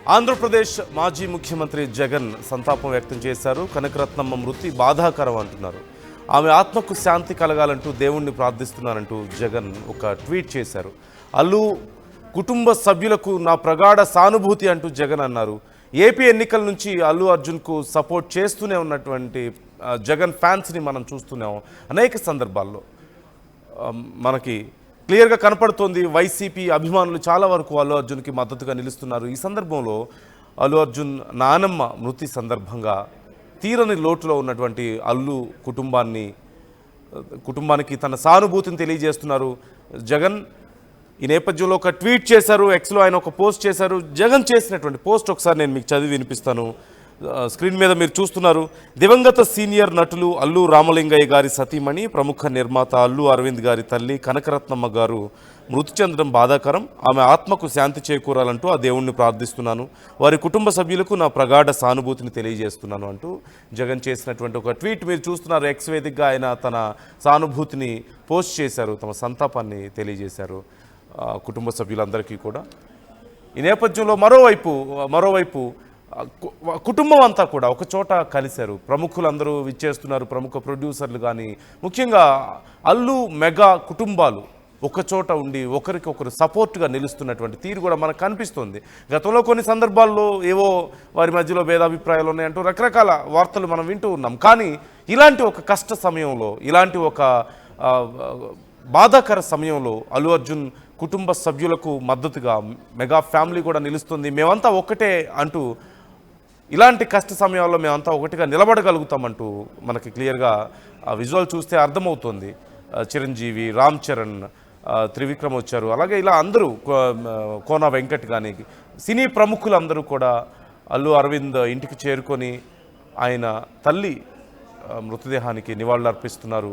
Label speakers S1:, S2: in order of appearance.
S1: ఆంధ్రప్రదేశ్ మాజీ ముఖ్యమంత్రి జగన్ సంతాపం వ్యక్తం చేశారు. కనకరత్నమ్మ మృతి బాధాకరం అంటున్నారు. ఆమె ఆత్మకు శాంతి కలగాలంటూ దేవుణ్ణి ప్రార్థిస్తున్నారంటూ జగన్ ఒక ట్వీట్ చేశారు. అల్లు కుటుంబ సభ్యులకు నా ప్రగాఢ సానుభూతి అంటూ జగన్ అన్నారు. ఏపీ ఎన్నికల నుంచి అల్లు అర్జున్కు సపోర్ట్ చేస్తూనే ఉన్నటువంటి జగన్ ఫ్యాన్స్ని మనం చూస్తున్నాం. అనేక సందర్భాల్లో మనకి క్లియర్గా కనపడుతోంది. వైసీపీ అభిమానులు చాలా వరకు అల్లు అర్జున్కి మద్దతుగా నిలుస్తున్నారు. ఈ సందర్భంలో అల్లు అర్జున్ నానమ్మ మృతి సందర్భంగా తీరని లోటులో ఉన్నటువంటి అల్లు కుటుంబానికి తన సానుభూతిని తెలియజేస్తున్నారు జగన్. ఈ నేపథ్యంలో ఒక ట్వీట్ చేశారు. ఎక్స్లో ఆయన ఒక పోస్ట్ చేశారు. జగన్ చేసినటువంటి పోస్ట్ ఒకసారి నేను మీకు చదివి వినిపిస్తాను. స్క్రీన్ మీద మీరు చూస్తున్నారు. దివంగత సీనియర్ నటులు అల్లు రామలింగయ్య గారి సతీమణి, ప్రముఖ నిర్మాత అల్లు అరవింద్ గారి తల్లి కనకరత్నమ్మ గారు మృతి చెందడం బాధాకరం. ఆమె ఆత్మకు శాంతి చేకూరాలంటూ ఆ దేవుణ్ణి ప్రార్థిస్తున్నాను. వారి కుటుంబ సభ్యులకు నా ప్రగాఢ సానుభూతిని తెలియజేస్తున్నాను అంటూ జగన్ చేసినటువంటి ఒక ట్వీట్ మీరు చూస్తున్నారు. ఎక్స్ వేదికగా ఆయన తన సానుభూతిని పోస్ట్ చేశారు, తమ సంతాపాన్ని తెలియజేశారు కుటుంబ సభ్యులందరికీ కూడా. ఈ నేపథ్యంలో మరోవైపు కుటుంబం అంతా కూడా ఒక చోట కలిశారు. ప్రముఖులందరూ విచ్చేస్తున్నారు. ప్రముఖ ప్రొడ్యూసర్లు కానీ ముఖ్యంగా అల్లు మెగా కుటుంబాలు ఒక చోట ఉండి ఒకరికొకరు సపోర్ట్గా నిలుస్తున్నటువంటి తీరు కూడా మనకు కనిపిస్తుంది. గతంలో కొన్ని సందర్భాల్లో ఏవో వారి మధ్యలో భేదాభిప్రాయాలు ఉన్నాయంటూ రకరకాల వార్తలు మనం వింటూ ఉన్నాం. కానీ ఇలాంటి ఒక కష్ట సమయంలో, ఇలాంటి ఒక బాధాకర సమయంలో అల్లు అర్జున్ కుటుంబ సభ్యులకు మద్దతుగా మెగా ఫ్యామిలీ కూడా నిలుస్తుంది. మేమంతా ఒక్కటే అంటూ, ఇలాంటి కష్ట సమయాల్లో మేమంతా ఒకటిగా నిలబడగలుగుతామంటూ మనకి క్లియర్గా విజువల్ చూస్తే అర్థమవుతుంది. చిరంజీవి, రామ్ చరణ్, త్రివిక్రమ్ వచ్చారు. అలాగే ఇలా అందరూ, కోన వెంకట్ కానీ సినీ ప్రముఖులందరూ కూడా అల్లు అరవింద్ ఇంటికి చేరుకొని ఆయన తల్లి మృతదేహానికి నివాళులు అర్పిస్తున్నారు.